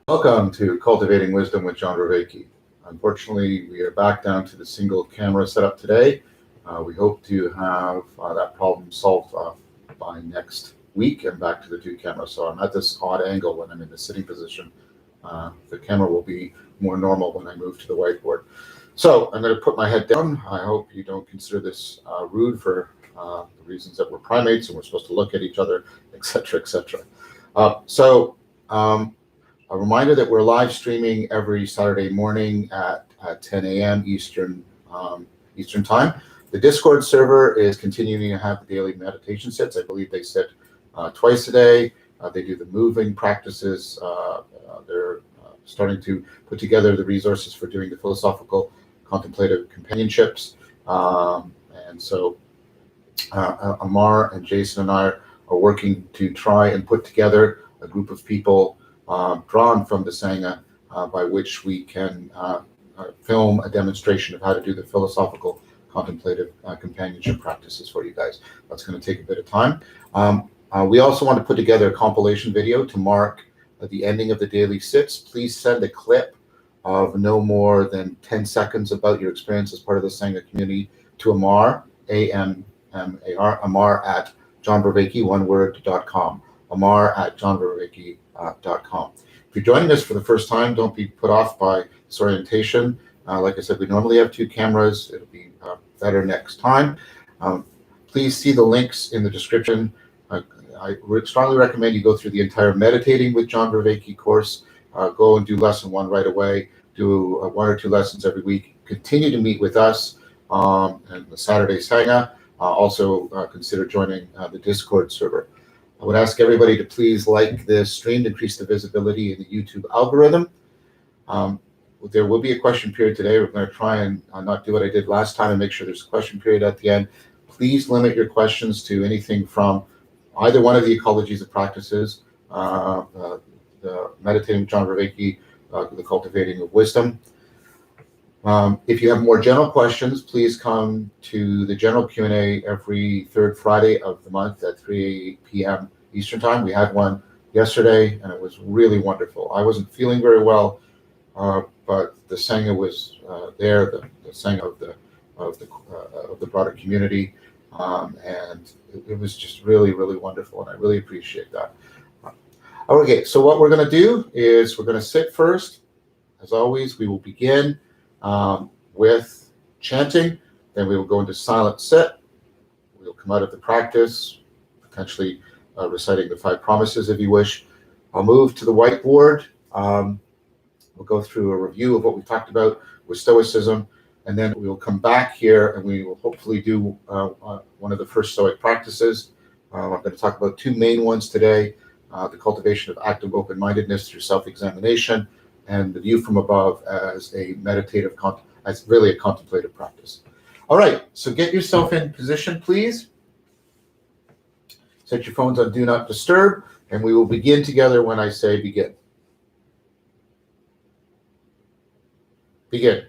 Welcome to Cultivating Wisdom with John Vervaeke. Unfortunately, we are back down to the single camera setup today. We hope to have that problem solved by next week and back to the two cameras. So I'm at this odd angle when I'm in the sitting position. The camera will be more normal when I move to the whiteboard. So I'm going to put my head down. I hope you don't consider this rude for the reasons that we're primates and we're supposed to look at each other, etc., etc. A reminder that we're live streaming every Saturday morning at 10 a.m. Eastern time. The Discord server is continuing to have the daily meditation sets. I believe they sit twice a day. They do the moving practices. They're starting to put together the resources for doing the philosophical contemplative companionships. And so Amar and Jason and I are working to try and put together a group of people drawn from the Sangha by which we can film a demonstration of how to do the philosophical contemplative companionship practices for you guys. That's going to take a bit of time. We also want to put together a compilation video to mark the ending of the daily sits. Please send a clip of no more than 10 seconds about your experience as part of the Sangha community to Amar, A-M-M-A-R, Amar at johnvervaeke.com. Amar at johnvervaeke.com. If you're joining us for the first time, don't be put off by this orientation. Like I said, we normally have two cameras. It'll be better next time. Please see the links in the description. I would strongly recommend you go through the entire Meditating with John Vervaeke course. Go and do lesson one right away. Do one or two lessons every week. Continue to meet with us and the Saturday Sangha. Also consider joining the Discord server. I would ask everybody to please like this stream to increase the visibility in the YouTube algorithm. There will be a question period today. We're going to try and not do what I did last time and make sure there's a question period at the end. Please limit your questions to anything from either one of the ecologies of practices, the Meditating with John Vervaeke, the Cultivating of Wisdom. If you have more general questions, please come to the general Q&A every third Friday of the month at 3 p.m. Eastern time. We had one yesterday, and it was really wonderful. I wasn't feeling very well, but the Sangha was there, the Sangha of the broader community, and it was just really, really wonderful, and I really appreciate that. Okay, so what we're going to do is we're going to sit first. As always, we will begin with chanting, then we will go into silent sit. We'll come out of the practice, potentially reciting the 5 promises if you wish. I'll move to the whiteboard. We'll go through a review of what we talked about with Stoicism, and then we will come back here and we will hopefully do one of the first Stoic practices. I'm going to talk about 2 main ones today, the cultivation of active open-mindedness through self-examination, and the view from above as a meditative, as really a contemplative practice. All right, so get yourself in position, please. Set your phones on Do Not Disturb, and we will begin together when I say begin. Begin.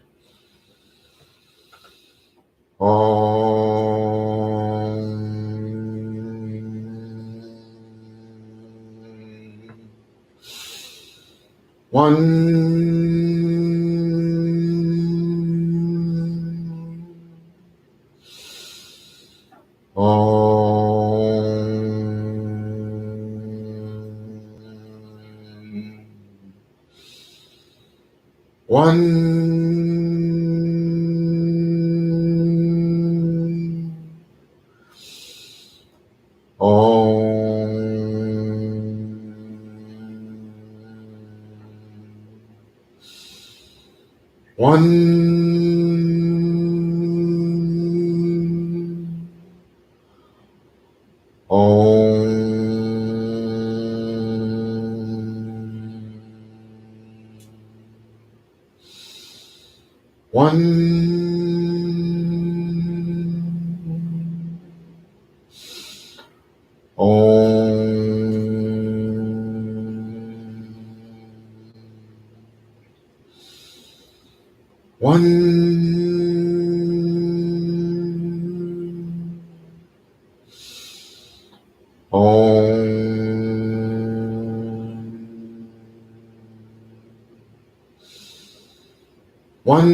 One.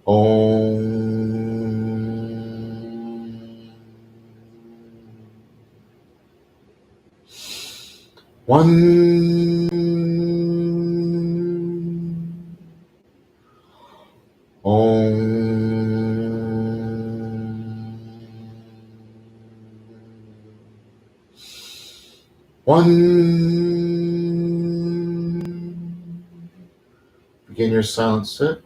Om. One. Om. One. Begin your silent sit.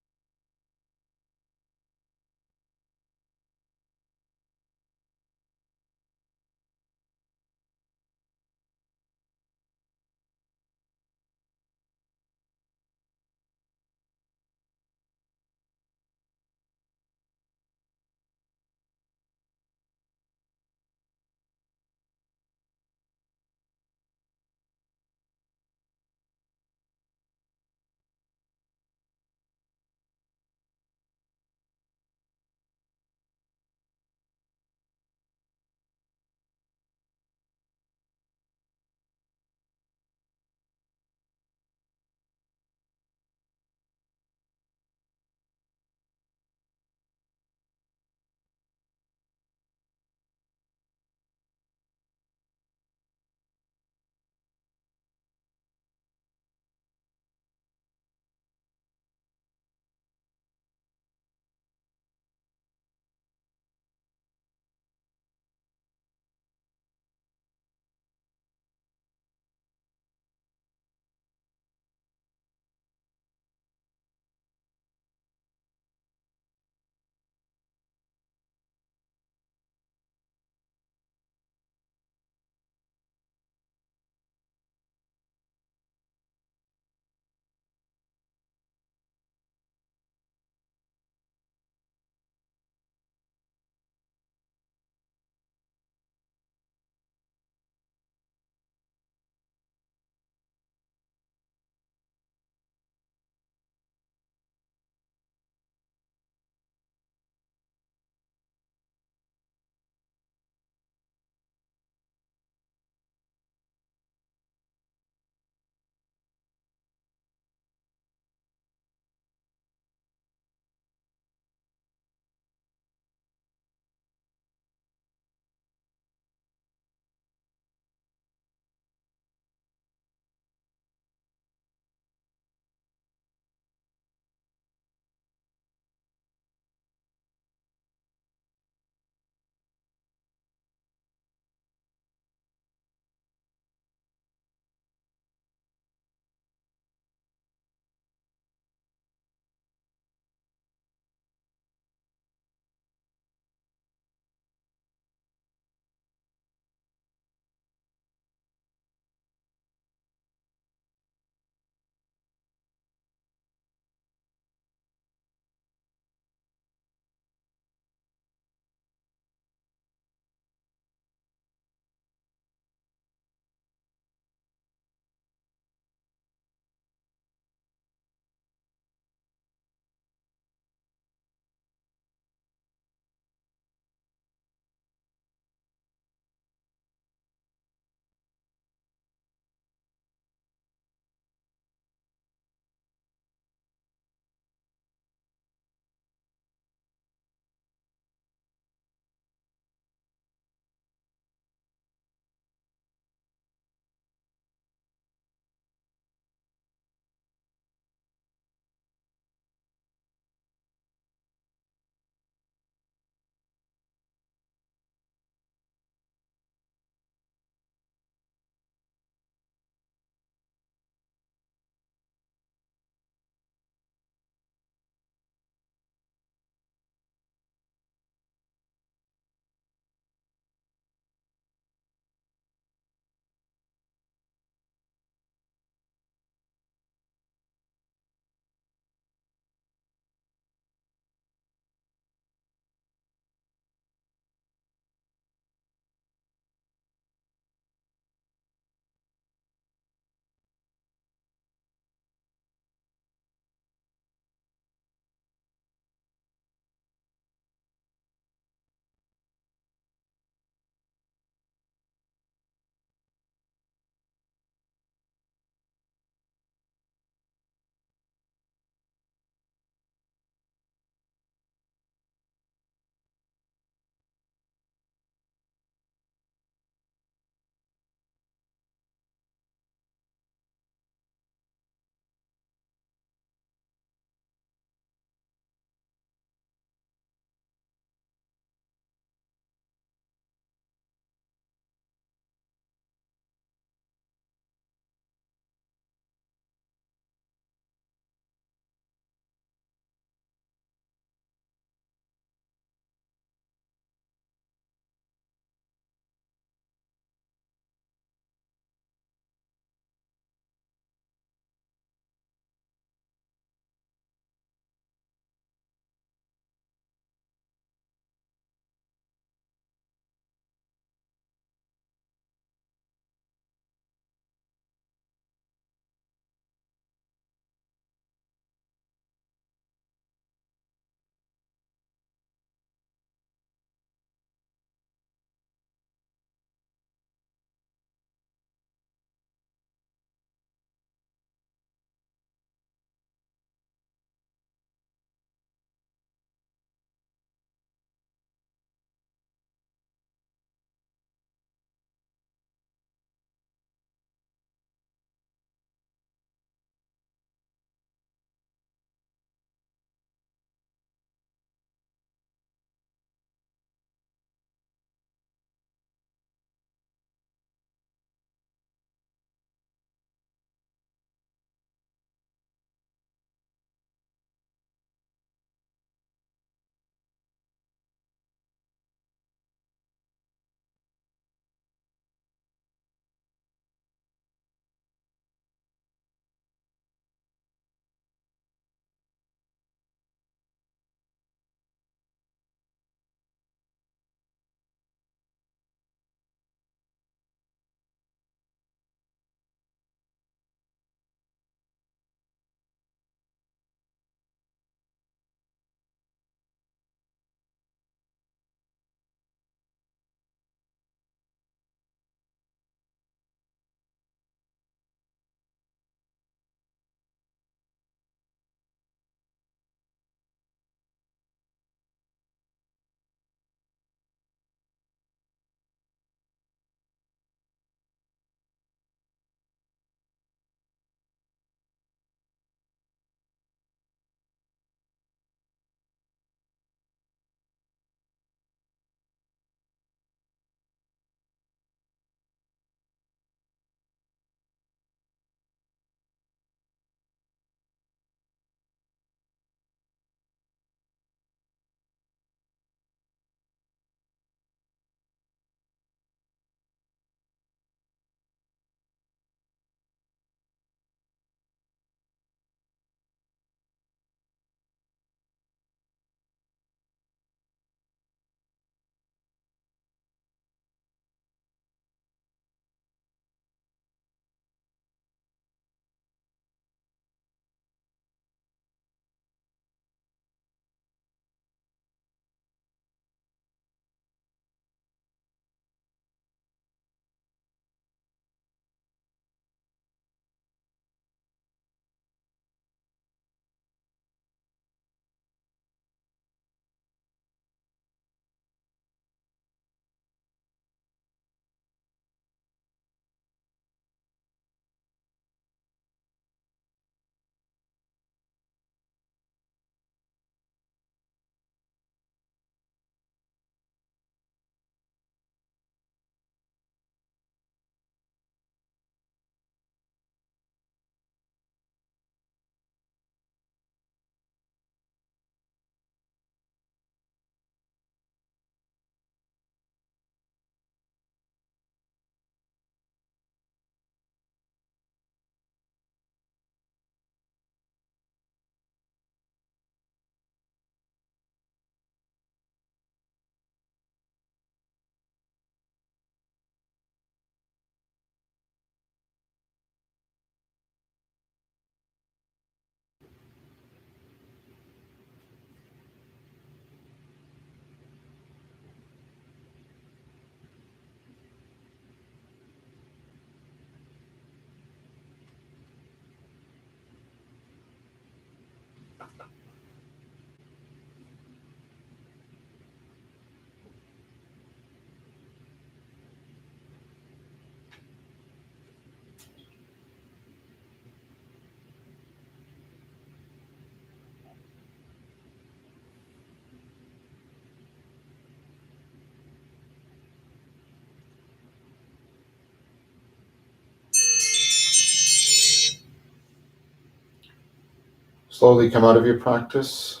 Slowly come out of your practice,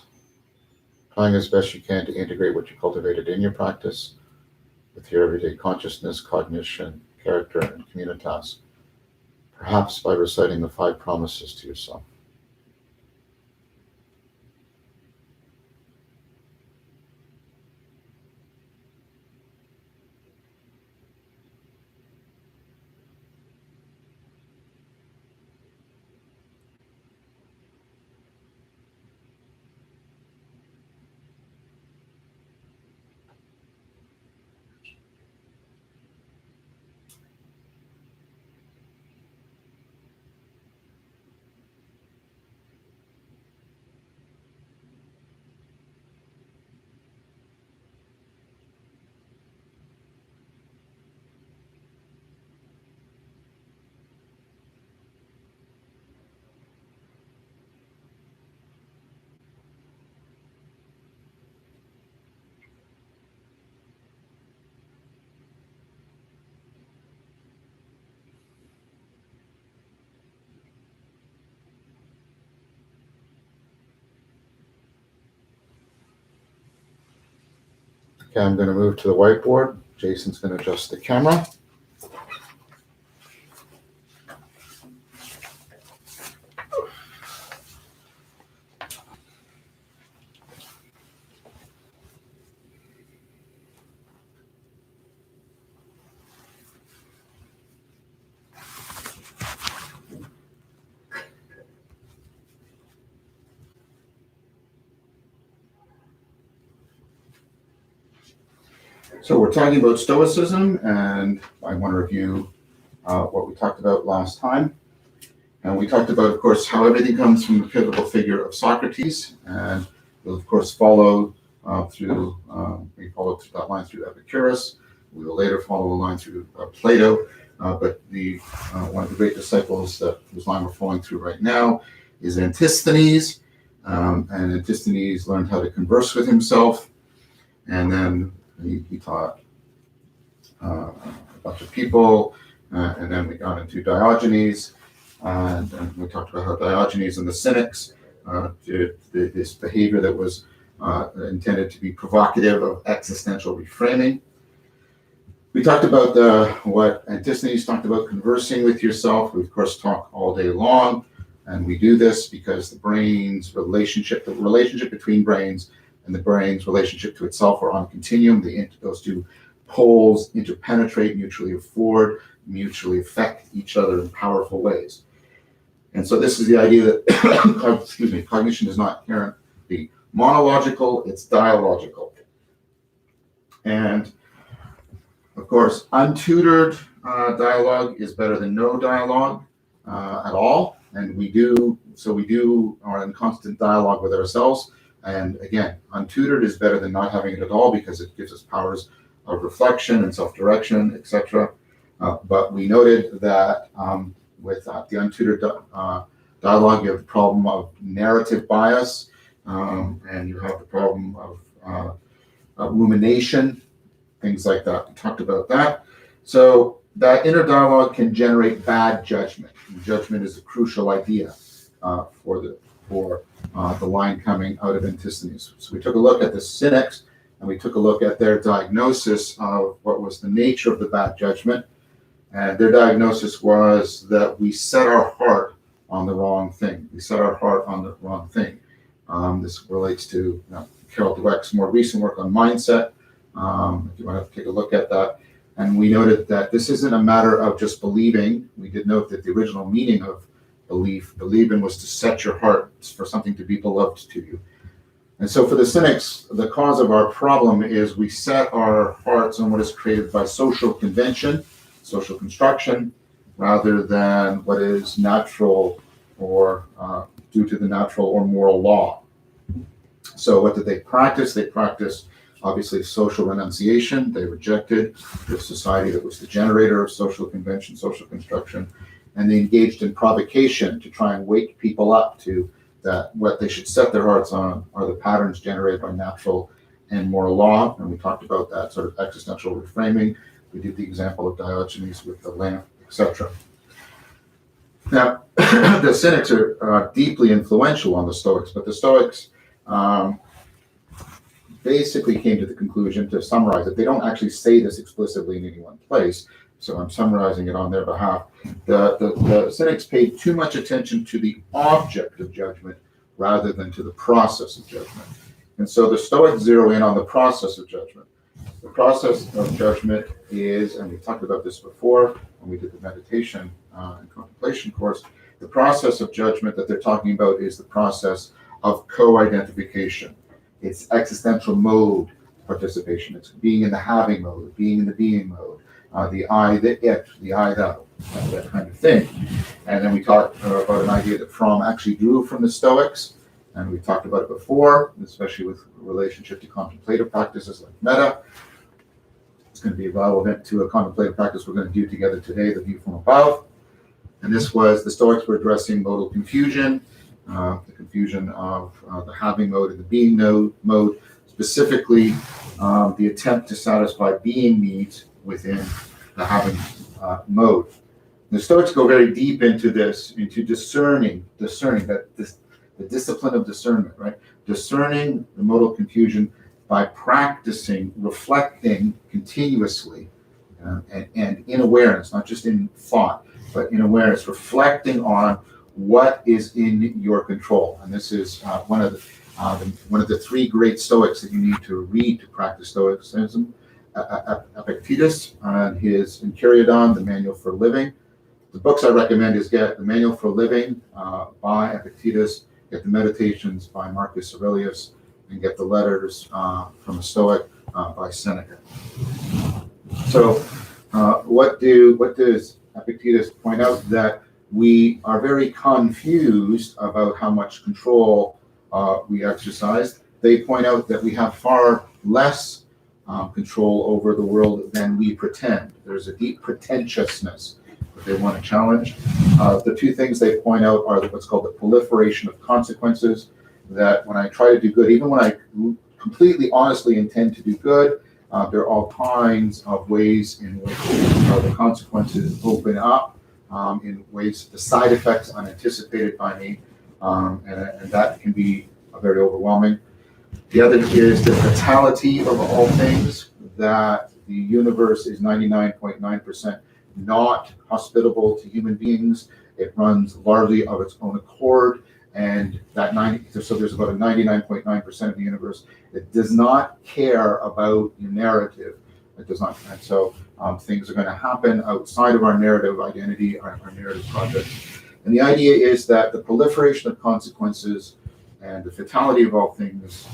trying as best you can to integrate what you cultivated in your practice with your everyday consciousness, cognition, character, and communitas, perhaps by reciting the 5 promises to yourself. Okay, I'm going to move to the whiteboard. Jason's going to adjust the camera. So we're talking about Stoicism, and I want to review what we talked about last time. And we talked about, of course, how everything comes from the pivotal figure of Socrates, and we'll, of course, follow through that line through Epicurus. We will later follow a line through Plato, but one of the great disciples whose line we're following through right now is Antisthenes, and Antisthenes learned how to converse with himself, and then he taught a bunch of people, and then we got into Diogenes, and we talked about how Diogenes and the cynics did this behavior that was intended to be provocative of existential reframing. We talked about what Antisthenes talked about, conversing with yourself. We, of course, talk all day long, and we do this because the relationship between brains and the brain's relationship to itself are on a continuum. Those two poles interpenetrate, mutually afford, mutually affect each other in powerful ways. And so this is the idea that cognition is not inherently monological, it's dialogical. And of course, untutored dialogue is better than no dialogue at all. And we are in constant dialogue with ourselves. And again, untutored is better than not having it at all because it gives us powers of reflection and self-direction, etc. But we noted that with the untutored dialogue, you have the problem of narrative bias, and you have the problem of rumination, things like that. We talked about that. So that inner dialogue can generate bad judgment. And judgment is a crucial idea for the line coming out of Antisthenes. So we took a look at the cynics, and we took a look at their diagnosis of what was the nature of the bad judgment. And their diagnosis was that we set our heart on the wrong thing. We set our heart on the wrong thing. This relates to Carol Dweck's more recent work on mindset. If you want to take a look at that. And we noted that this isn't a matter of just believing. We did note that the original meaning of believe in was to set your heart for something to be beloved to you. And so for the cynics, the cause of our problem is we set our hearts on what is created by social convention, social construction, rather than what is natural or due to the natural or moral law. So what did they practice? They practiced, obviously, social renunciation. They rejected the society that was the generator of social convention, social construction, and they engaged in provocation to try and wake people up to that what they should set their hearts on are the patterns generated by natural and moral law. And we talked about that sort of existential reframing. We did the example of Diogenes with the lamp, etc. Now, the Cynics are deeply influential on the Stoics, but the Stoics basically came to the conclusion, to summarize it, they don't actually say this explicitly in any one place, so I'm summarizing it on their behalf. The Cynics paid too much attention to the object of judgment rather than to the process of judgment. And so the Stoics zero in on the process of judgment. The process of judgment is, and we talked about this before when we did the meditation and contemplation course, the process of judgment that they're talking about is the process of co-identification. It's existential mode participation. It's being in the having mode, being in the being mode, the I, the it, the I, thou, that kind of thing. And then we talked about an idea that Fromm actually drew from the Stoics, and we talked about it before, especially with relationship to contemplative practices like metta. It's going to be relevant to a contemplative practice we're going to do together today, the view from above. And this was, the Stoics were addressing modal confusion, the confusion of the having mode and the being mode, specifically the attempt to satisfy being needs within the having mode. The Stoics go very deep into this, into discerning that the discipline of discernment, right? Discerning the modal confusion by practicing, reflecting continuously, and in awareness, not just in thought, but in awareness, reflecting on what is in your control. And this is one of the three great Stoics that you need to read to practice Stoicism. Epictetus and his Enchiridion, the Manual for Living. The books I recommend is get the Manual for Living by Epictetus, get the Meditations by Marcus Aurelius, and get the Letters from a Stoic by Seneca. So what does Epictetus point out? That we are very confused about how much control we exercise. They point out that we have far less control over the world than we pretend. There's a deep pretentiousness that they want to challenge. The two things they point out are what's called the proliferation of consequences, that when I try to do good, even when I completely honestly intend to do good, there are all kinds of ways in which the consequences open up, in ways, the side effects unanticipated by me, and that can be very overwhelming. The other is the fatality of all things, that the universe is 99.9% not hospitable to human beings. It runs largely of its own accord, and that so there's about a 99.9% of the universe that does not care about your narrative. It does not, and so things are going to happen outside of our narrative identity, our narrative project. And the idea is that the proliferation of consequences and the fatality of all things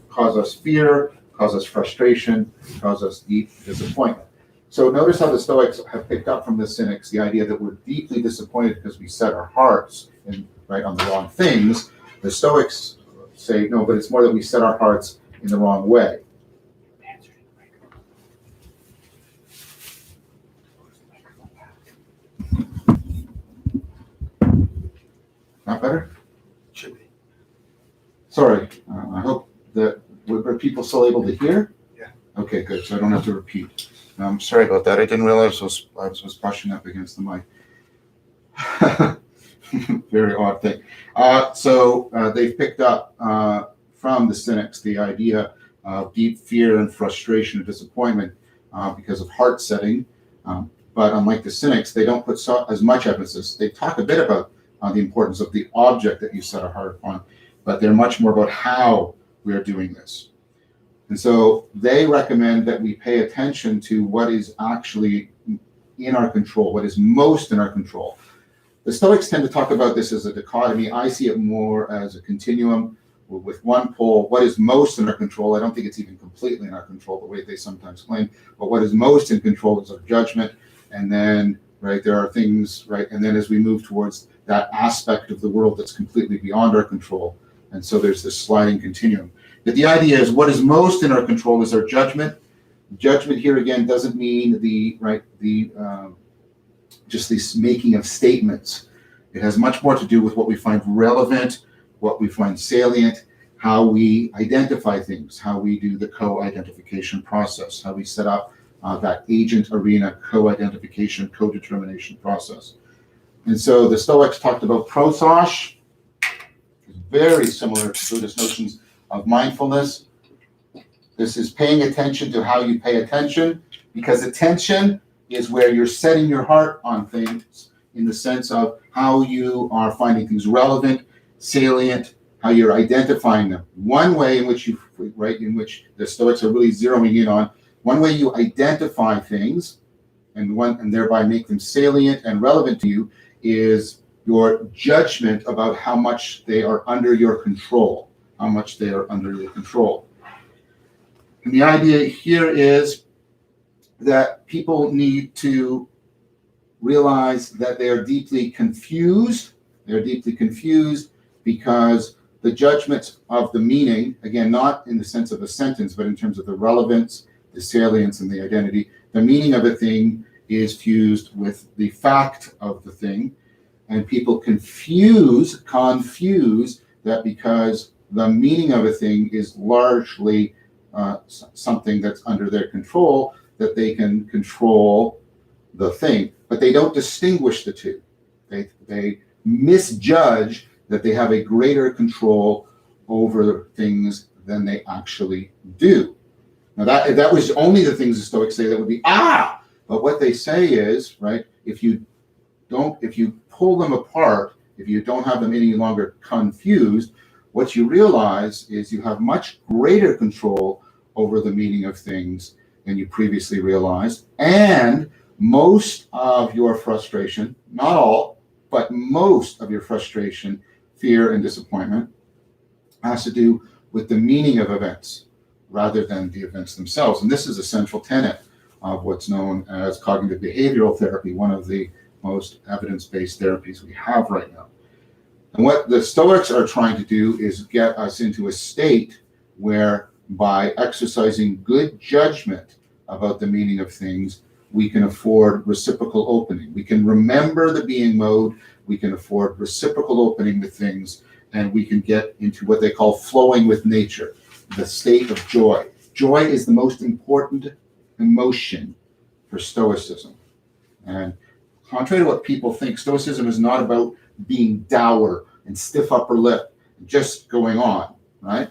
cause us fear, cause us frustration, cause us deep disappointment. So notice how the Stoics have picked up from the Cynics the idea that we're deeply disappointed because we set our hearts on the wrong things. The Stoics say, no, but it's more that we set our hearts in the wrong way. Not better? Should be. Sorry, I hope that, were people still able to hear? Yeah. Okay, good, so I don't have to repeat. Sorry about that, I didn't realize I was brushing up against the mic. Very odd thing. So they've picked up from the Cynics the idea of deep fear and frustration and disappointment because of heart setting. But unlike the Cynics, they don't put as much emphasis. They talk a bit about the importance of the object that you set a heart upon, but they're much more about how we are doing this. And so they recommend that we pay attention to what is actually in our control, what is most in our control. The Stoics tend to talk about this as a dichotomy. I see it more as a continuum with one pole, what is most in our control. I don't think it's even completely in our control the way they sometimes claim, but what is most in control is our judgment. And then, there are things, and then as we move towards that aspect of the world that's completely beyond our control. And so there's this sliding continuum. But the idea is what is most in our control is our judgment. Judgment here again doesn't mean just this making of statements. It has much more to do with what we find relevant, what we find salient, how we identify things, how we do the co-identification process, how we set up that agent arena co-identification, co-determination process. And so the Stoics talked about prosos, very similar to Buddhist notions of mindfulness. This is paying attention to how you pay attention, because attention is where you're setting your heart on things in the sense of how you are finding things relevant, salient, how you're identifying them. One way in which in which the Stoics are really zeroing in on, one way you identify things and thereby make them salient and relevant to you is your judgment about how much they are under your control, And the idea here is that people need to realize that they are deeply confused. They're deeply confused because the judgments of the meaning, again, not in the sense of a sentence, but in terms of the relevance, the salience, and the identity, the meaning of a thing is fused with the fact of the thing. And people confuse that because the meaning of a thing is largely something that's under their control, that they can control the thing, but they don't distinguish the two. They misjudge that they have a greater control over things than they actually do. Now that was only the things the Stoics say that would be but what they say is, right, if you pull them apart, if you don't have them any longer confused, what you realize is you have much greater control over the meaning of things than you previously realized. And most of your frustration, not all, but most of your frustration, fear, and disappointment has to do with the meaning of events rather than the events themselves. And this is a central tenet of what's known as cognitive behavioral therapy, one of the most evidence-based therapies we have right now. And what the Stoics are trying to do is get us into a state where, by exercising good judgment about the meaning of things, we can afford reciprocal opening. We can remember the being mode, we can afford reciprocal opening with things, and we can get into what they call flowing with nature, the state of joy. Joy is the most important emotion for Stoicism. And contrary to what people think, Stoicism is not about being dour and stiff upper lip, just going on, right?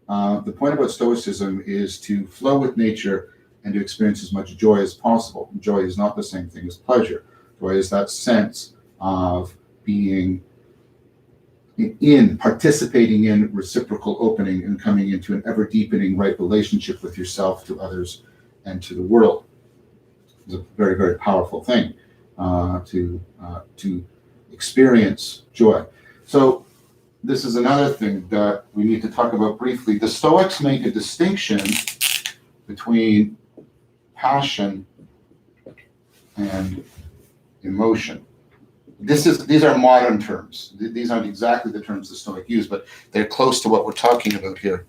The point about Stoicism is to flow with nature and to experience as much joy as possible. Joy is not the same thing as pleasure. Joy is that sense of being participating in reciprocal opening and coming into an ever deepening right relationship with yourself, to others, and to the world. It's a very, very powerful thing to experience joy. So this is another thing that we need to talk about briefly. The Stoics make a distinction between passion and emotion. These are modern terms. These aren't exactly the terms the Stoic use, but they're close to what we're talking about here.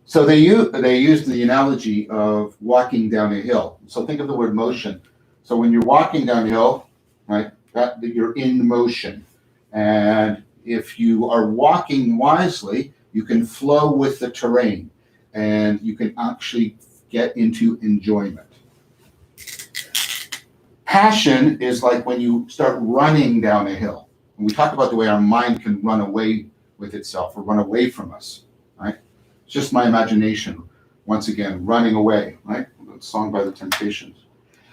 So they used the analogy of walking down a hill. So think of the word motion. So when you're walking down a hill, right, that you're in motion. And if you are walking wisely, you can flow with the terrain and you can actually get into enjoyment. Passion is like when you start running down a hill. And we talked about the way our mind can run away with itself or run away from us, right? It's just my imagination, once again, running away, right? A song by the Temptations.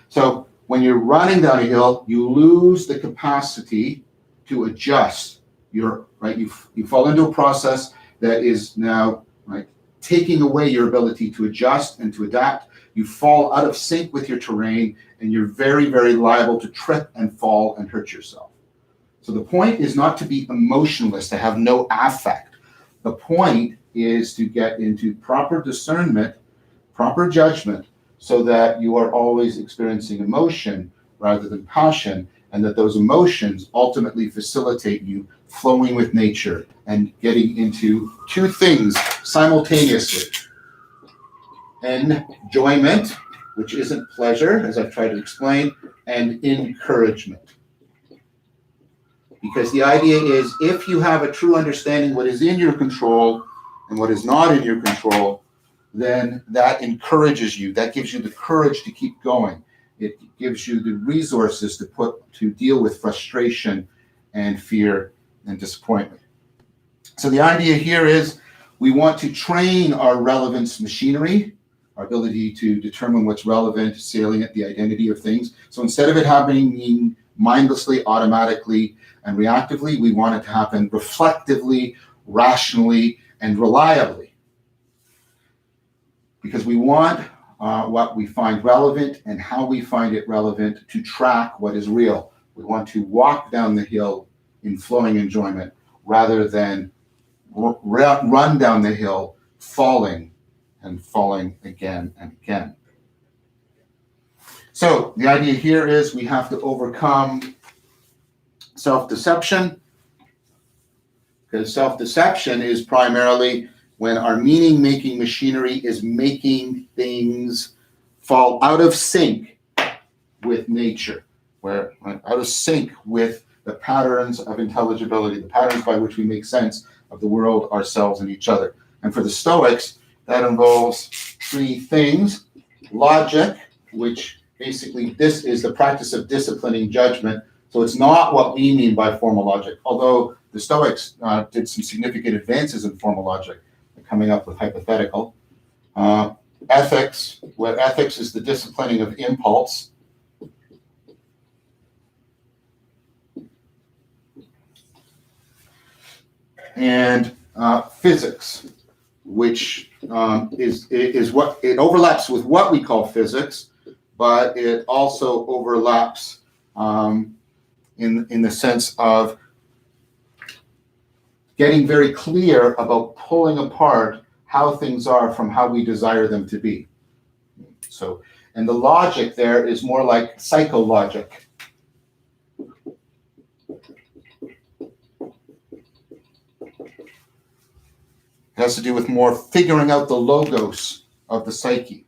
So when you're running down a hill, you lose the capacity to adjust. You fall into a process that is now, right, taking away your ability to adjust and to adapt. You fall out of sync with your terrain, and you're very, very liable to trip and fall and hurt yourself. So the point is not to be emotionless, to have no affect. The point is to get into proper discernment, proper judgment, so that you are always experiencing emotion rather than passion, and that those emotions ultimately facilitate you flowing with nature and getting into two things simultaneously. Enjoyment, which isn't pleasure, as I've tried to explain, and encouragement. Because the idea is, if you have a true understanding what is in your control and what is not in your control, then that encourages you. That gives you the courage to keep going. it gives you the resources to deal with frustration and fear and disappointment. So the idea here is we want to train our relevance machinery, our ability to determine what's relevant, salient, the identity of things. So instead of it happening mindlessly, automatically, and reactively, we want it to happen reflectively, rationally, and reliably. Because we want what we find relevant and how we find it relevant to track what is real. We want to walk down the hill in flowing enjoyment rather than run down the hill falling and falling again and again. So the idea here is we have to overcome self-deception, because self-deception is primarily when our meaning-making machinery is making things fall out of sync with nature, out of sync with the patterns of intelligibility, the patterns by which we make sense of the world, ourselves, and each other. And for the Stoics, that involves three things: logic, which basically this is the practice of disciplining judgment. So it's not what we mean by formal logic, although the Stoics did some significant advances in formal logic, coming up with hypothetical. Ethics, where ethics is the disciplining of impulse. And physics, which is what it overlaps with what we call physics, but it also overlaps in the sense of getting very clear about pulling apart how things are from how we desire them to be. So, and the logic there is more like psychologic. It has to do with more figuring out the logos of the psyche.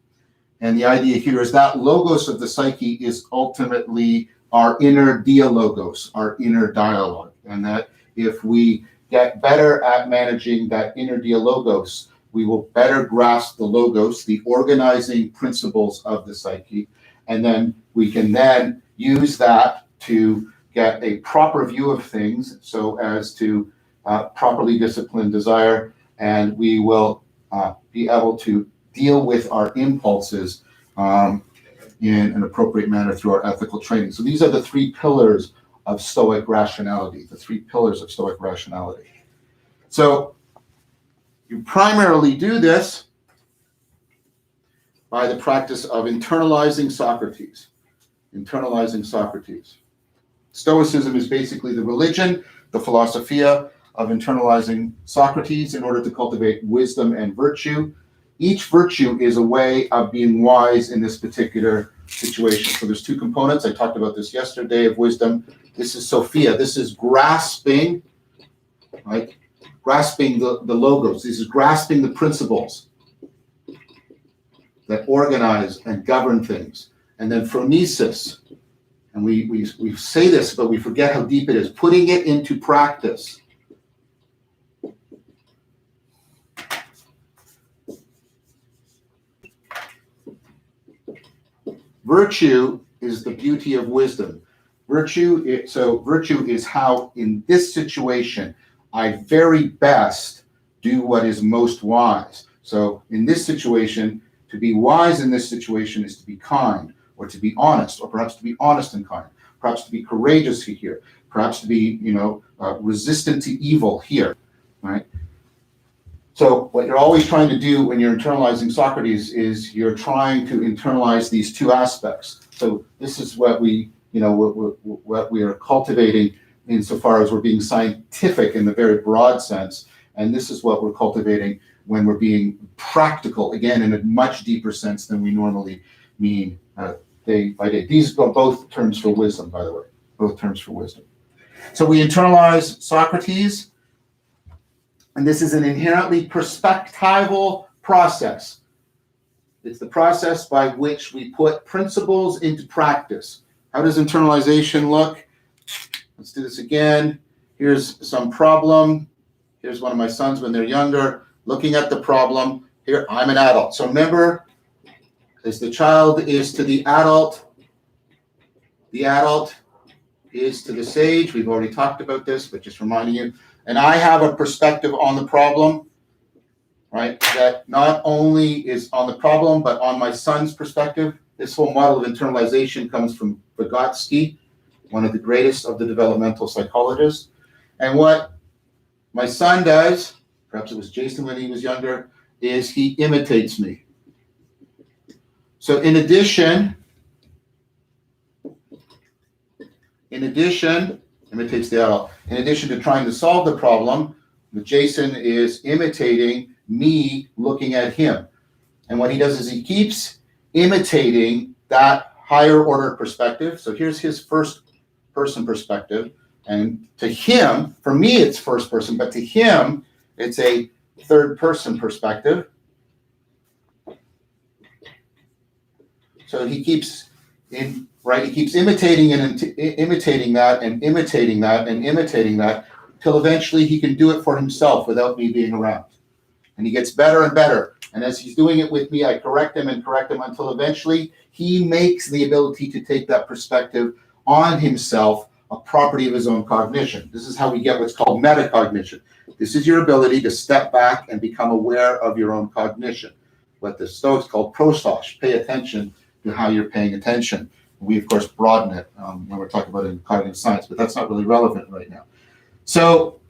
And the idea here is that logos of the psyche is ultimately our inner dialogos, our inner dialogue. And that if we get better at managing that inner dialogos, we will better grasp the logos, the organizing principles of the psyche. And then we can then use that to get a proper view of things so as to properly discipline desire. And we will be able to deal with our impulses in an appropriate manner through our ethical training. So these are the three pillars of Stoic rationality, the three pillars of Stoic rationality. So you primarily do this by the practice of internalizing Socrates. Internalizing Socrates. Stoicism is basically the religion, the philosophia of internalizing Socrates in order to cultivate wisdom and virtue. Each virtue is a way of being wise in this particular situation. So there's two components. I talked about this yesterday of wisdom. This is Sophia. This is grasping, right? Grasping the logos. This is grasping the principles that organize and govern things. And then phronesis. And we say this, but we forget how deep it is. Putting it into practice. Virtue is the beauty of wisdom. Virtue is how, in this situation, I very best do what is most wise. So in this situation, to be wise in this situation is to be kind, or to be honest, or perhaps to be honest and kind, perhaps to be courageous here, perhaps to be, resistant to evil here, right? So what you're always trying to do when you're internalizing Socrates is you're trying to internalize these two aspects. So this is what we are cultivating insofar as we're being scientific in the very broad sense. And this is what we're cultivating when we're being practical, again, in a much deeper sense than we normally mean day by day. These are both terms for wisdom, by the way, both terms for wisdom. So we internalize Socrates. And this is an inherently perspectival process. It's the process by which we put principles into practice. How does internalization look? Let's do this again. Here's some problem. Here's one of my sons when they're younger, looking at the problem. Here, I'm an adult. So remember, as the child is to the adult, The adult is to the sage. We've already talked about this, but just reminding you. And I have a perspective on the problem, right? That not only is on the problem, but on my son's perspective. This whole model of internalization comes from Vygotsky, one of the greatest of the developmental psychologists. And what my son does, perhaps it was Jason when he was younger, is he imitates me. So in addition, imitates the adult. In addition to trying to solve the problem, Jason is imitating me looking at him. And what he does is he keeps imitating that higher order perspective. So here's his first person perspective. And to him, for me, it's first person, but to him, it's a third person perspective. So he keeps he keeps imitating and imitating that and imitating that and imitating that till eventually he can do it for himself without me being around. And he gets better and better. And as he's doing it with me, I correct him until eventually he makes the ability to take that perspective on himself a property of his own cognition. This is how we get what's called metacognition. This is your ability to step back and become aware of your own cognition. What the Stoics call prostos, pay attention to how you're paying attention. We, of course, broaden it when we're talking about it in cognitive science, but that's not really relevant right now. So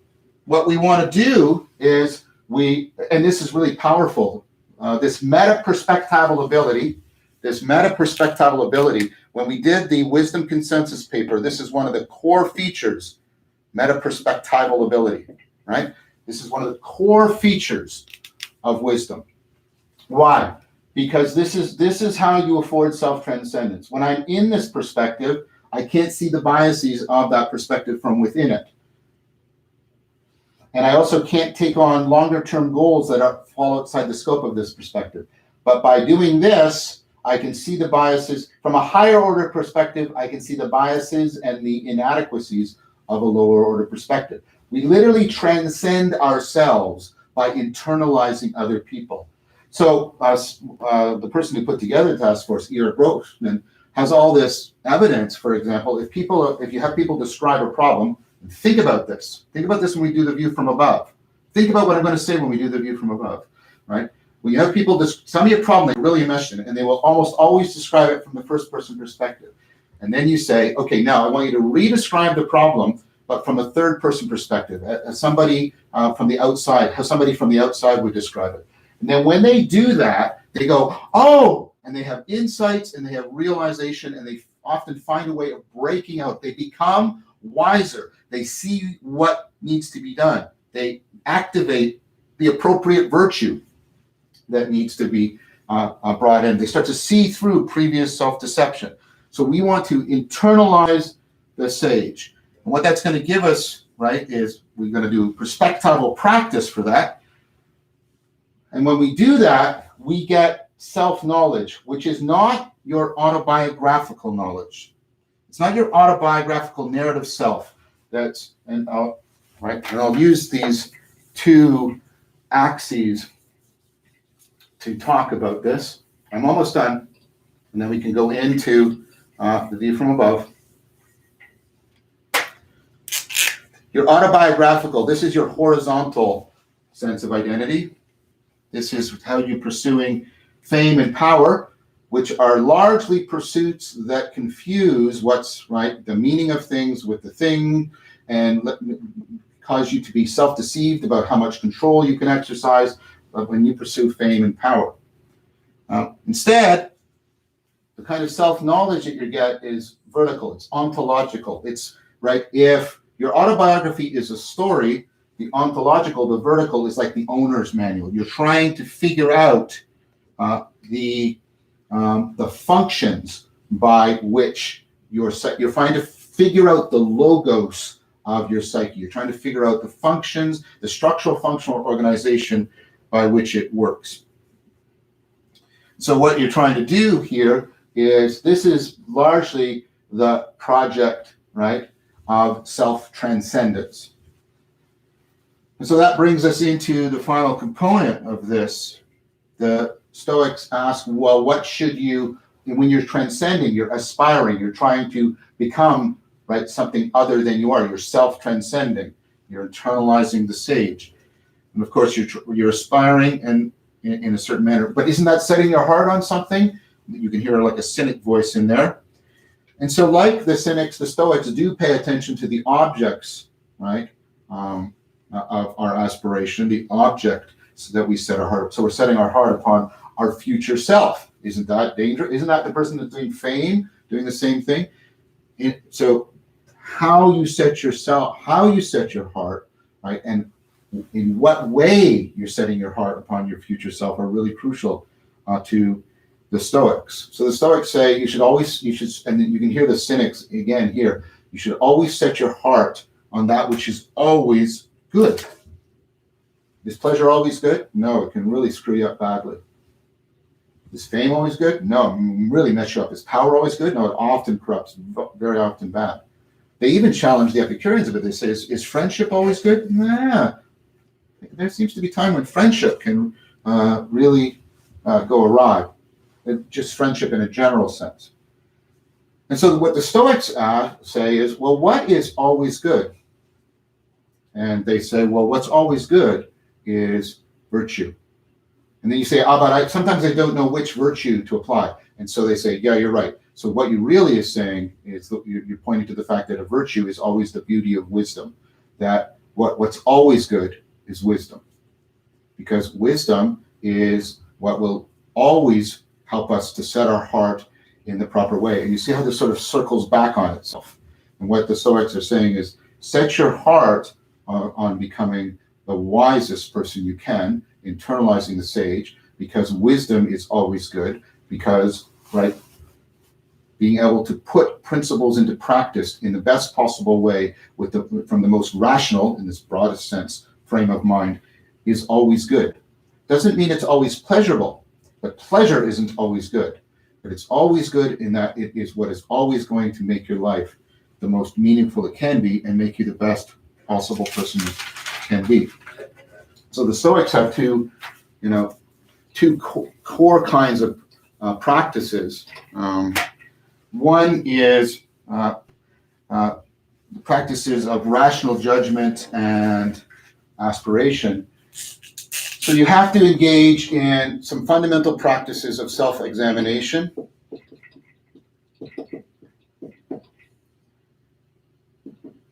what we want to do is and this is really powerful, this meta-perspectival ability, when we did the wisdom consensus paper, this is one of the core features, meta-perspectival ability, right? This is one of the core features of wisdom. Why? Because this is how you afford self-transcendence. When I'm in this perspective, I can't see the biases of that perspective from within it. And I also can't take on longer-term goals that fall outside the scope of this perspective. But by doing this, I can see the biases. From a higher order perspective, I can see the biases and the inadequacies of a lower order perspective. We literally transcend ourselves by internalizing other people. So the person who put together the task force, Eric Rochman, has all this evidence. For example, if you have people describe a problem, think about this. Think about this when we do the view from above. Think about what I'm going to say when we do the view from above, right? When you have people tell me a problem they really imagine it, and they will almost always describe it from the first person perspective. And then you say, okay, now I want you to re-describe the problem, but from a third person perspective, as somebody from the outside, how somebody from the outside would describe it. And then when they do that, they go, oh, and they have insights and they have realization, and they often find a way of breaking out. They become wiser. They see what needs to be done. They activate the appropriate virtue that needs to be brought in. They start to see through previous self-deception. So we want to internalize the sage. And what that's going to give us, right, is we're going to do perspectival practice for that. And when we do that, we get self-knowledge, which is not your autobiographical knowledge. It's not your autobiographical narrative self. And I'll use these two axes to talk about this. I'm almost done, and then we can go into the view from above. Your autobiographical, this is your horizontal sense of identity. This is how you're pursuing fame and power, which are largely pursuits that confuse what's right, the meaning of things with the thing, and cause you to be self-deceived about how much control you can exercise when you pursue fame and power. Instead, the kind of self-knowledge that you get is vertical, it's ontological. It's right, if your autobiography is a story, the ontological, the vertical, is like the owner's manual. You're trying to figure out the functions by which you're trying to figure out the logos of your psyche. You're trying to figure out the functions, the structural functional organization by which it works. So what you're trying to do here is, this is largely the project, right, of self-transcendence. And so that brings us into the final component of this. The Stoics ask, well, what should you when you're transcending, you're aspiring, you're trying to become, right, something other than you are. You're self-transcending. You're internalizing the sage. And of course, you're aspiring and in a certain manner. But isn't that setting your heart on something? You can hear like a cynic voice in there. And so like the cynics, the Stoics do pay attention to the objects, right, of our aspiration, the object so that we set our heart. So we're setting our heart upon our future self. Isn't that dangerous? Isn't that the person that's doing fame, doing the same thing? So how you set yourself, how you set your heart, right, and in what way you're setting your heart upon your future self are really crucial to the Stoics. So the Stoics say you should, and then you can hear the cynics again here, you should always set your heart on that which is always good. Is pleasure always good? No, it can really screw you up badly. Is fame always good? No, really mess you up. Is power always good? No, it often corrupts, very often bad. They even challenge the Epicureans a bit. They say, is friendship always good? Nah. There seems to be time when friendship can really go awry. Just friendship in a general sense. And so what the Stoics say is, well, what is always good? And they say, well, what's always good is virtue. And then you say, but sometimes I don't know which virtue to apply. And so they say, yeah, you're right. So what you really is saying is that you're pointing to the fact that a virtue is always the beauty of wisdom, that what's always good is wisdom, because wisdom is what will always help us to set our heart in the proper way. And you see how this sort of circles back on itself. And what the Stoics are saying is, set your heart on becoming the wisest person you can, internalizing the sage, because wisdom is always good, because, right, being able to put principles into practice in the best possible way from the most rational, in this broadest sense, frame of mind, is always good. Doesn't mean it's always pleasurable, but pleasure isn't always good. But it's always good in that it is what is always going to make your life the most meaningful it can be and make you the best possible person you can be. So the Stoics have two core kinds of practices. One is the practices of rational judgment and aspiration. So you have to engage in some fundamental practices of self-examination.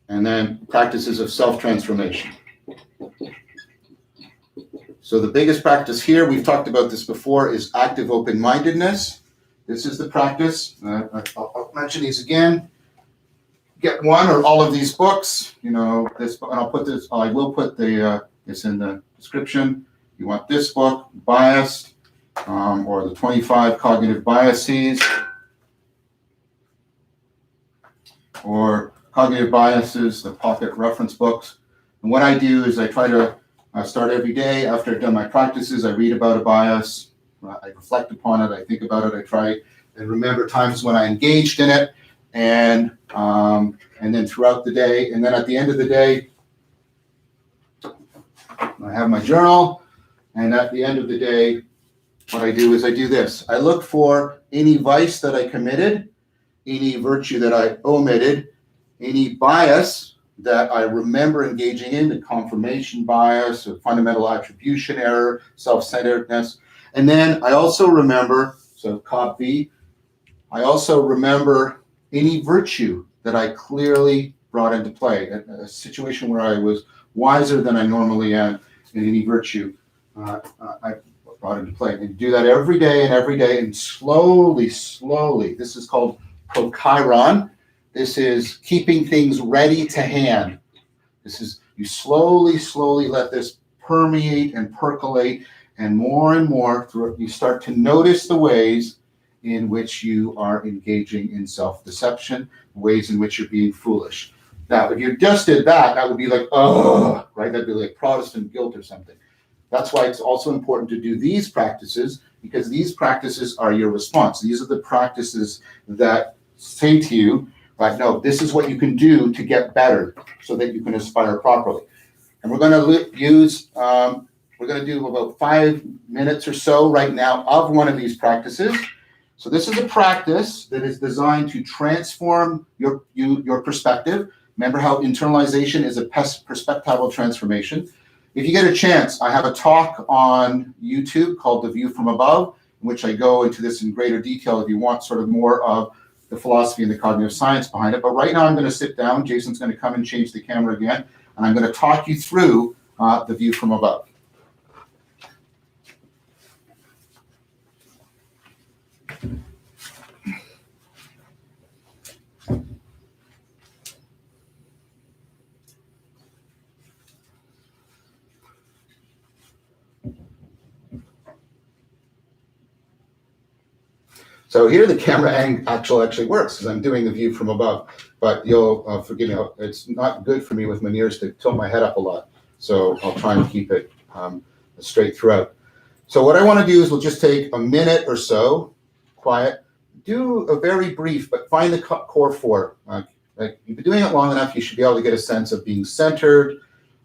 And then practices of self-transformation. So the biggest practice here, we've talked about this before, is active open-mindedness. This is the practice. I'll mention these again. Get one or all of these books. This, and I'll put this. I will put this in the description. You want this book, Biased, or the 25 Cognitive Biases, or Cognitive Biases, the pocket reference books. And what I do is I try to start every day after I've done my practices. I read about a bias. I reflect upon it. I think about it. I try and remember times when I engaged in it, and then throughout the day, and then at the end of the day, I have my journal. And at the end of the day, what I do is I do this. I look for any vice that I committed, any virtue that I omitted, any bias that I remember engaging in, the confirmation bias, or fundamental attribution error, self-centeredness. And then I also remember, so Cop V, I also remember any virtue that I clearly brought into play, a situation where I was wiser than I normally am in any virtue I brought into play. And do that every day, and slowly, this is called prochiron. This is keeping things ready to hand. This is, you slowly let this permeate and percolate, and more you start to notice the ways in which you are engaging in self-deception, ways in which you're being foolish. Now, if you just did that, that would be like, oh, right? That'd be like Protestant guilt or something. That's why it's also important to do these practices, because these practices are your response. These are the practices that say to you, right, no, this is what you can do to get better so that you can aspire properly. And we're going to use, we're going to do about 5 minutes or so right now of one of these practices. So this is a practice that is designed to transform your perspective. Remember how internalization is a perspectival transformation. If you get a chance, I have a talk on YouTube called The View from Above, in which I go into this in greater detail if you want sort of more of the philosophy and the cognitive science behind it. But right now I'm going to sit down. Jason's going to come and change the camera again, and I'm going to talk you through The View from Above. So here the camera actually works because I'm doing the view from above, but you'll forgive me, it's not good for me with my ears to tilt my head up a lot. So I'll try and keep it straight throughout. So what I want to do is we'll just take a minute or so, quiet, do a very brief, but find the core four. Like you've been doing it long enough, you should be able to get a sense of being centered,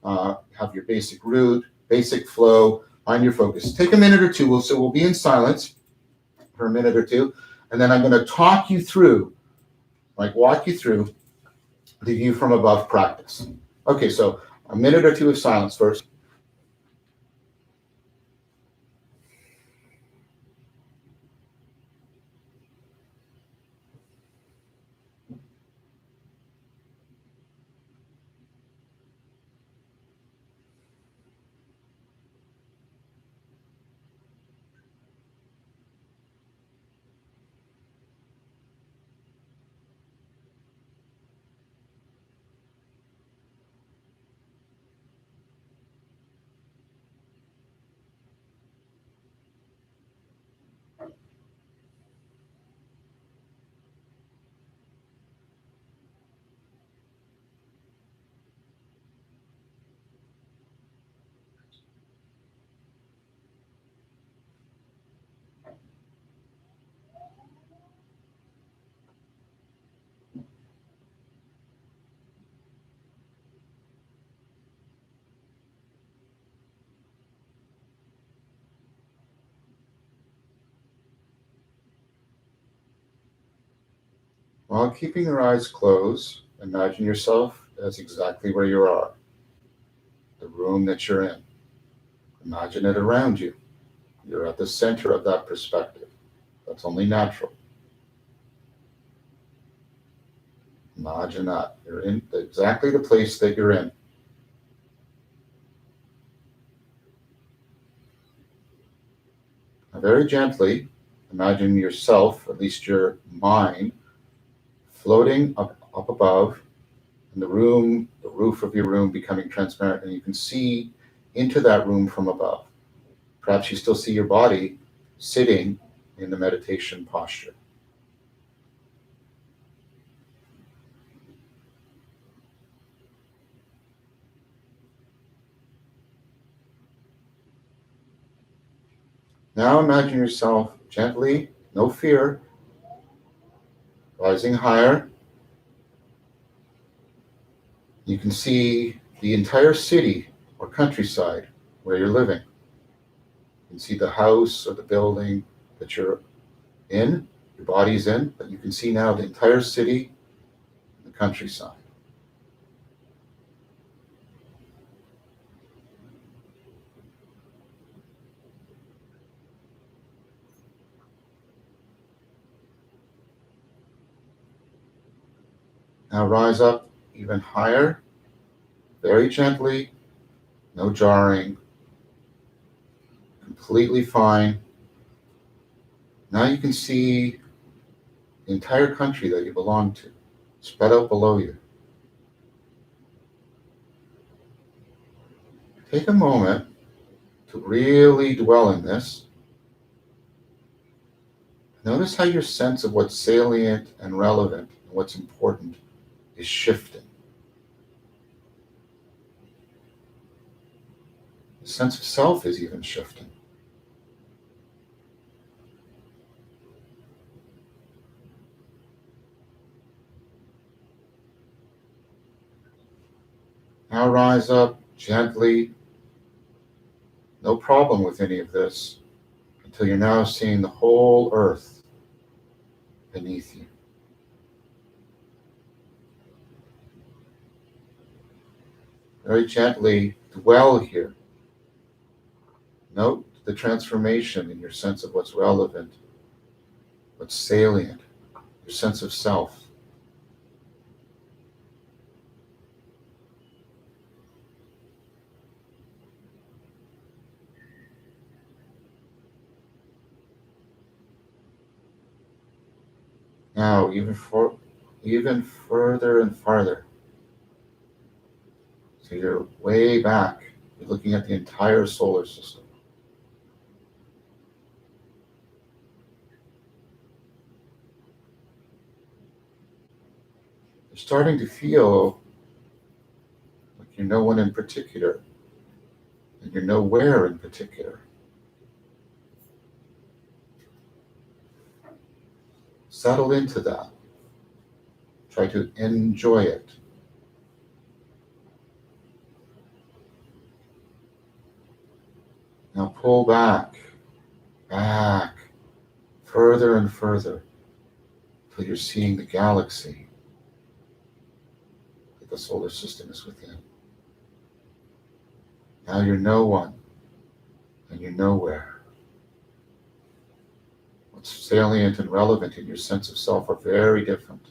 have your basic root, basic flow, find your focus. Take a minute or two, so we'll be in silence for a minute or two, and then I'm going to talk you through, walk you through the view from above practice. Okay, so a minute or two of silence first. While keeping your eyes closed, imagine yourself as exactly where you are, the room that you're in. Imagine it around you. You're at the center of that perspective. That's only natural. Imagine that. You're in exactly the place that you're in. Now, very gently, imagine yourself, at least your mind, floating up above, and the roof of your room becoming transparent, and you can see into that room from above. Perhaps you still see your body sitting in the meditation posture. Now imagine yourself gently, no fear, rising higher. You can see the entire city or countryside where you're living. You can see the house or the building that you're in, your body's in, but you can see now the entire city and the countryside. Now rise up even higher, very gently, no jarring, completely fine. Now you can see the entire country that you belong to, spread out below you. Take a moment to really dwell in this. Notice how your sense of what's salient and relevant and what's important is shifting. The sense of self is even shifting. Now rise up gently, no problem with any of this, until you're now seeing the whole earth beneath you. Very gently dwell here. Note the transformation in your sense of what's relevant, what's salient, your sense of self. Now, even further and farther. So you're way back. You're looking at the entire solar system. You're starting to feel like you're no one in particular, and you're nowhere in particular. Settle into that. Try to enjoy it. Now pull back, further and further, till you're seeing the galaxy that the solar system is within. Now you're no one, and you're nowhere. What's salient and relevant in your sense of self are very different.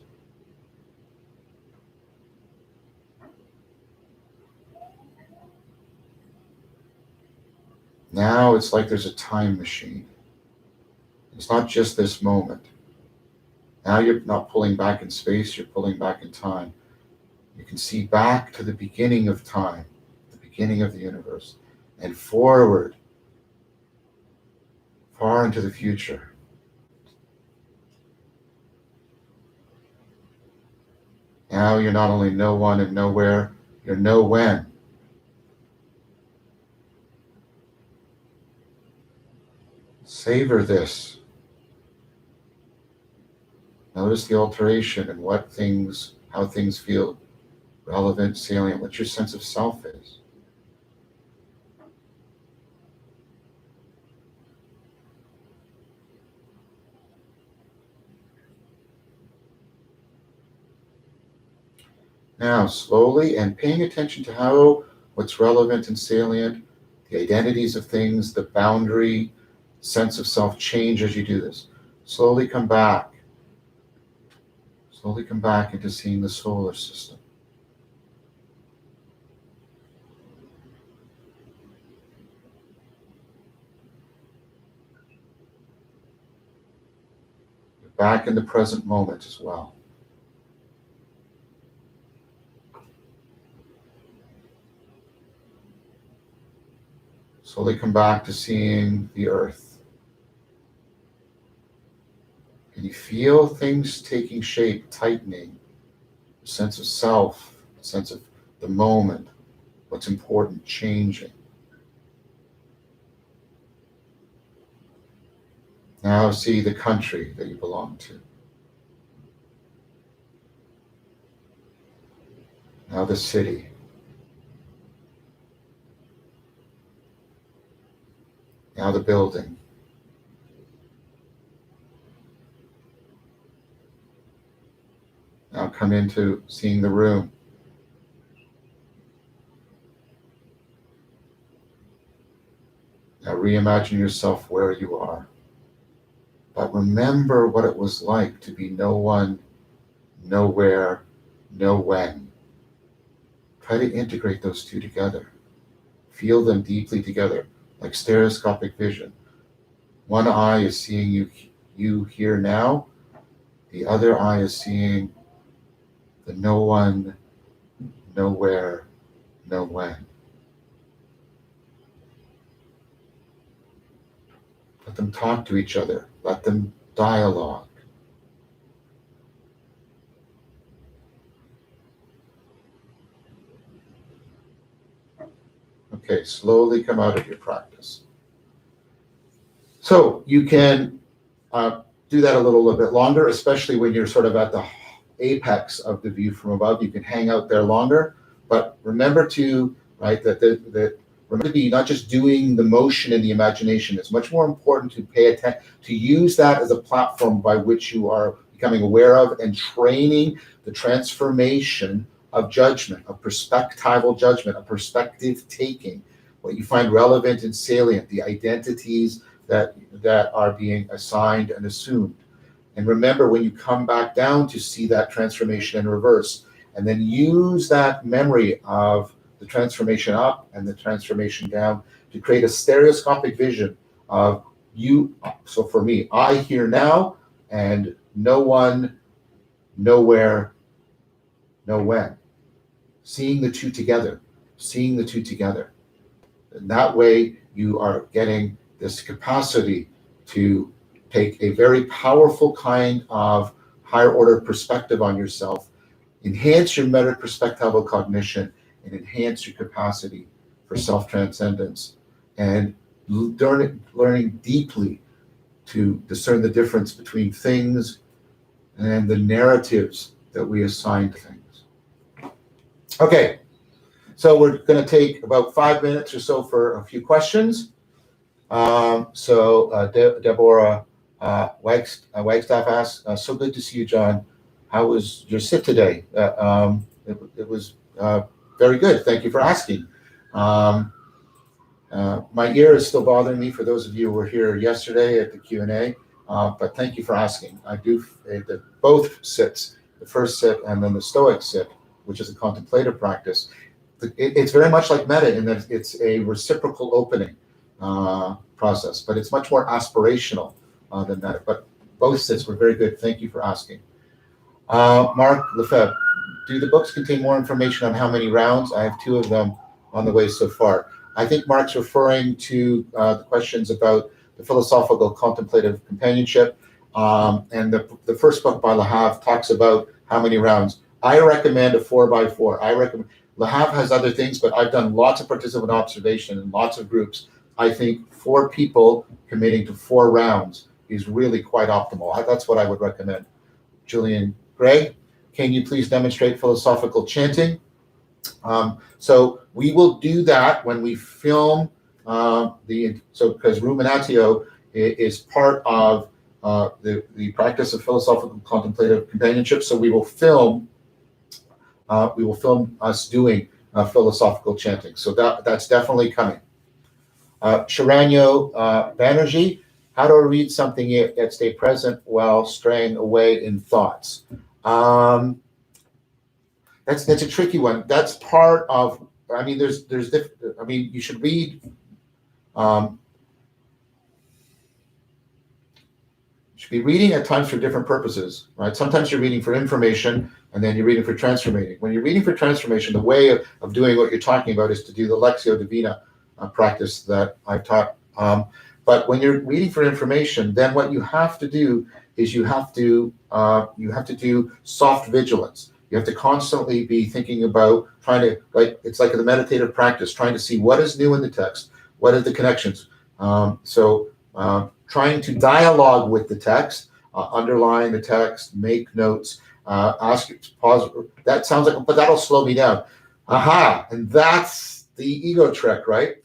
Now it's like there's a time machine. It's not just this moment. Now you're not pulling back in space, you're pulling back in time. You can see back to the beginning of time, the beginning of the universe, and forward, far into the future. Now you're not only no one and nowhere, you're no when. Savor this. Notice the alteration and how things feel relevant, salient, what your sense of self is. Now, slowly and paying attention to how what's relevant and salient, the identities of things, the boundary, sense of self change as you do this. Slowly come back. Slowly come back into seeing the solar system. You're back in the present moment as well. Slowly come back to seeing the earth. And you feel things taking shape, tightening, a sense of self, a sense of the moment, what's important, changing. Now see the country that you belong to. Now the city. Now the building. Now come into seeing the room. Now reimagine yourself where you are. But remember what it was like to be no one, nowhere, no when. Try to integrate those two together. Feel them deeply together, like stereoscopic vision. One eye is seeing you here now. The other eye is seeing the no one, nowhere, no when. Let them talk to each other. Let them dialogue. Okay, slowly come out of your practice. So you can do that a little bit longer, especially when you're sort of at the apex of the view from above. You can hang out there longer, but remember to, right, remember to be not just doing the motion in the imagination. It's much more important to pay attention, to use that as a platform by which you becoming aware of and training the transformation of judgment, of perspectival judgment, of perspective taking, what you find relevant and salient, the identities that are being assigned and assumed. And remember, when you come back down to see that transformation in reverse, and then use that memory of the transformation up and the transformation down to create a stereoscopic vision of you. So for me, I here now, and no one, nowhere, no when. Seeing the two together, seeing the two together. And that way you are getting this capacity to take a very powerful kind of higher order perspective on yourself, enhance your meta perspectival cognition, and enhance your capacity for self-transcendence, and learning deeply to discern the difference between things and the narratives that we assign to things. Okay, so we're going to take about 5 minutes or so for a few questions. Deborah Wagstaff asks, so good to see you, John. How was your sit today? It was very good. Thank you for asking. My ear is still bothering me for those of you who were here yesterday at the Q&A, but thank you for asking. I do both sits, the first sit and then the Stoic sit, which is a contemplative practice. It's very much like metta in that it's a reciprocal opening process, but it's much more aspirational than metta. But both sits were very good. Thank you for asking. Mark Lefebvre, do the books contain more information on how many rounds? I have 2 of them on the way so far. I think Mark's referring to the questions about the philosophical contemplative companionship. And the first book by Lahav talks about how many rounds. I recommend a 4x4. Lahav has other things, but I've done lots of participant observation in lots of groups. I think 4 people committing to 4 rounds is really quite optimal. That's what I would recommend. Julian Gray, can you please demonstrate philosophical chanting? So we will do that when we film because ruminatio is part of the practice of philosophical contemplative companionship. So we will film us doing philosophical chanting. So that's definitely coming. Sharanyo Banerjee, how do I read something yet stay present while straying away in thoughts? That's a tricky one. That's part of. I mean, you should read. You should be reading at times for different purposes, right? Sometimes you're reading for information, and then you're reading for transformating. When you're reading for transformation, the way of doing what you're talking about is to do the Lectio Divina practice that I've taught. But when you're reading for information, then what you have to do is you have to do soft vigilance. You have to constantly be thinking about it's like the meditative practice, trying to see what is new in the text, what are the connections. Trying to dialogue with the text, underline the text, make notes, ask it to pause. That sounds like, but that'll slow me down. Aha, and that's the ego trick, right?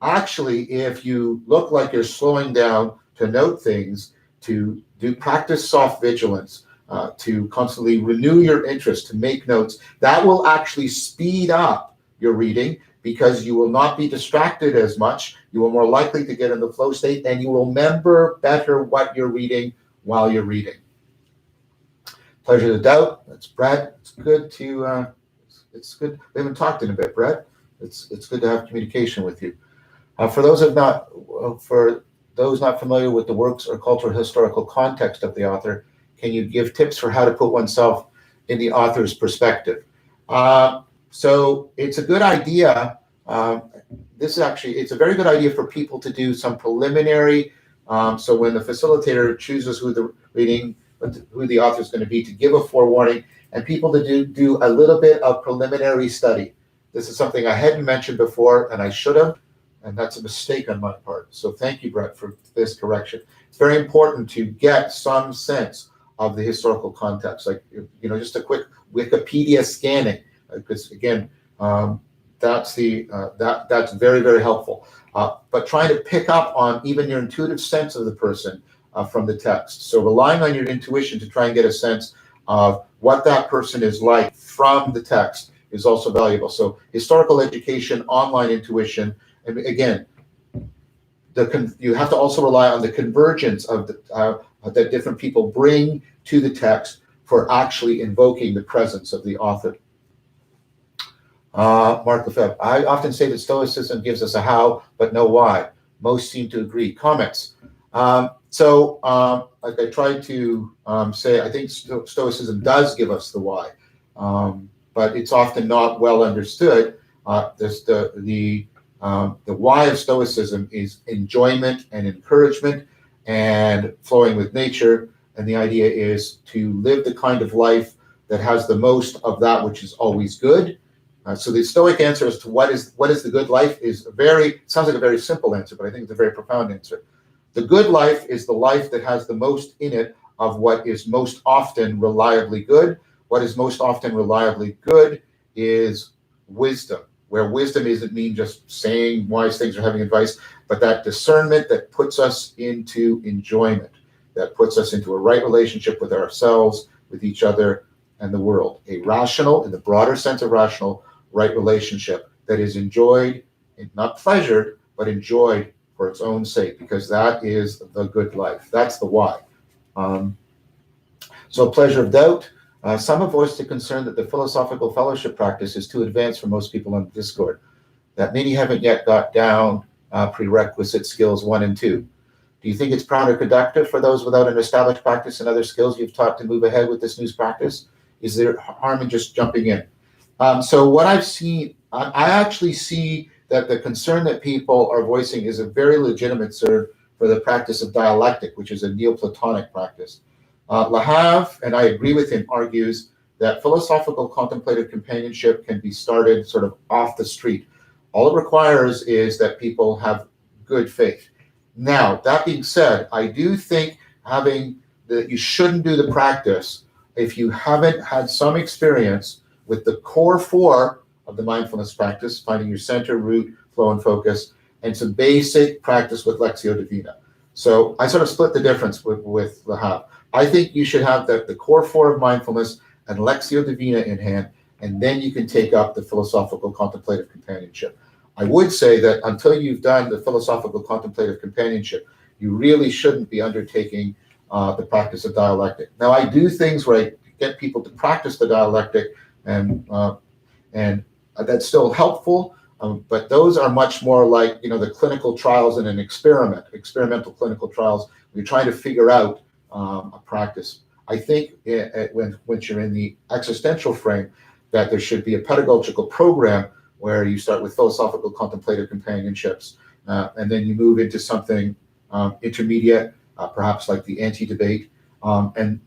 Actually, if you look like you're slowing down to note things, to do practice soft vigilance, to constantly renew your interest, to make notes, that will actually speed up your reading because you will not be distracted as much. You are more likely to get in the flow state, and you will remember better what you're reading while you're reading. Pleasure to doubt. That's Brett. It's good to. It's good. We haven't talked in a bit, Brett. It's good to have communication with you. For those not familiar with the works or cultural historical context of the author, can you give tips for how to put oneself in the author's perspective? So it's a good idea. It's a very good idea for people to do some preliminary. So when the facilitator chooses who the author is going to be, to give a forewarning, and people to do a little bit of preliminary study. This is something I hadn't mentioned before, and I should have, and that's a mistake on my part. So thank you, Brett, for this correction. It's very important to get some sense of the historical context, like just a quick Wikipedia scanning, because again, that's very, very helpful. But trying to pick up on even your intuitive sense of the person, from the text. So relying on your intuition to try and get a sense of what that person is like from the text is also valuable. So historical education, online intuition, and again, you have to also rely on the convergence of that different people bring to the text for actually invoking the presence of the author. Mark Lefebvre, I often say that Stoicism gives us a how, but no why. Most seem to agree. Comments. Like I tried to say, I think Stoicism does give us the why, but it's often not well understood. The why of Stoicism is enjoyment and encouragement and flowing with nature. And the idea is to live the kind of life that has the most of that which is always good. So the Stoic answer as to what is the good life is sounds like a very simple answer, but I think it's a very profound answer. The good life is the life that has the most in it of what is most often reliably good. What is most often reliably good is wisdom, where wisdom doesn't mean just saying wise things or having advice, but that discernment that puts us into enjoyment, that puts us into a right relationship with ourselves, with each other, and the world. A rational, in the broader sense of rational, right relationship that is enjoyed, not pleasured, but enjoyed for its own sake, because that is the good life. That's the why. So pleasure of doubt. Some have voiced a concern that the philosophical fellowship practice is too advanced for most people on the Discord, that many haven't yet got down prerequisite skills 1 and 2. Do you think it's counterproductive for those without an established practice and other skills you've taught to move ahead with this new practice? Is there harm in just jumping in? So what I've seen, I actually see that the concern that people are voicing is a very legitimate concern for the practice of dialectic, which is a Neoplatonic practice. Lahav, and I agree with him, argues that philosophical contemplative companionship can be started sort of off the street. All it requires is that people have good faith. Now, that being said, I do think that you shouldn't do the practice if you haven't had some experience with the core 4 of the mindfulness practice, finding your center, root, flow, and focus, and some basic practice with Lectio Divina. So I sort of split the difference with Lahav. I think you should have the core 4 of mindfulness and Lectio Divina in hand, and then you can take up the philosophical contemplative companionship. I would say that until you've done the philosophical contemplative companionship, you really shouldn't be undertaking the practice of dialectic. Now, I do things where I get people to practice the dialectic, and that's still helpful, but those are much more like, the clinical trials in an experimental clinical trials. We're trying to figure out a practice. I think when you're in the existential frame, that there should be a pedagogical program where you start with philosophical contemplative companionships, and then you move into something intermediate, perhaps like the anti-debate,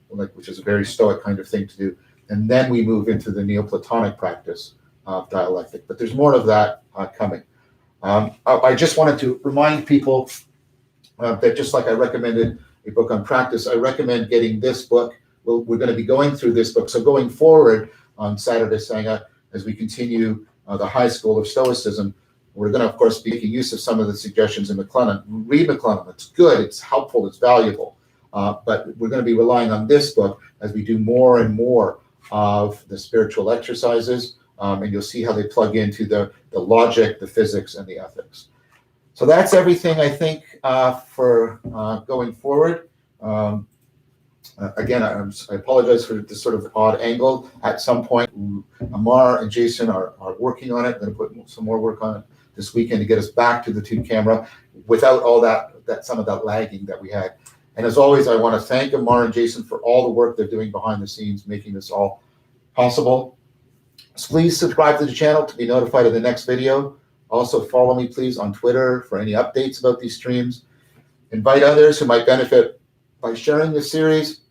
which is a very Stoic kind of thing to do. And then we move into the Neoplatonic practice of dialectic. But there's more of that coming. I just wanted to remind people that just like I recommended a book on practice, I recommend getting this book. We're going to be going through this book. So going forward on Saturday Sangha, as we continue the High School of Stoicism, we're going to, of course, be making use of some of the suggestions in MacLennan. Read MacLennan. It's good. It's helpful. It's valuable. But we're going to be relying on this book as we do more and more of the spiritual exercises, and you'll see how they plug into the logic, the physics, and the ethics. So that's everything, I think, for going forward. Again, I apologize for this sort of odd angle. At some point, Amar and Jason are working on it. Going to put some more work on it this weekend to get us back to the 2-camera without all that some of that lagging that we had. And as always, I want to thank Amar and Jason for all the work they're doing behind the scenes, making this all possible. So please subscribe to the channel to be notified of the next video. Also, follow me, please, on Twitter for any updates about these streams. Invite others who might benefit by sharing this series.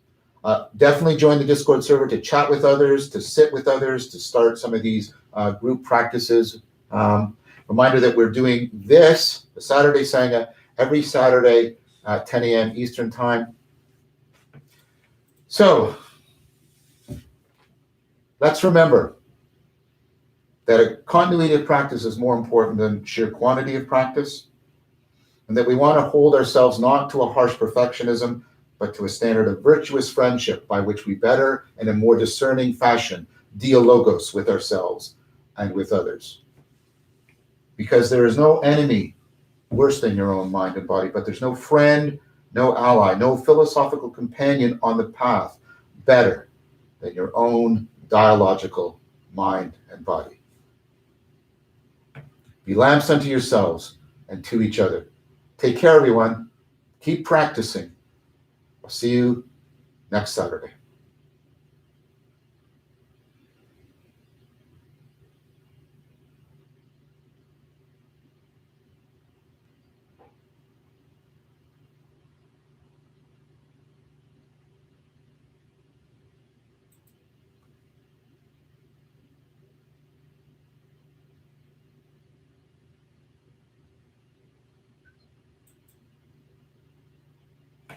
Definitely join the Discord server to chat with others, to sit with others, to start some of these group practices. Reminder that we're doing this, the Saturday Sangha, every Saturday at 10 a.m. Eastern Time. So let's remember that a continuity of practice is more important than sheer quantity of practice. and that we want to hold ourselves not to a harsh perfectionism, but to a standard of virtuous friendship by which we better and in more discerning fashion dialogos with ourselves and with others. Because there is no enemy worse than your own mind and body, but there's no friend, no ally, no philosophical companion on the path better than your own dialogical mind and body. Be lamps unto yourselves and to each other. Take care, everyone. Keep practicing. I'll see you next Saturday.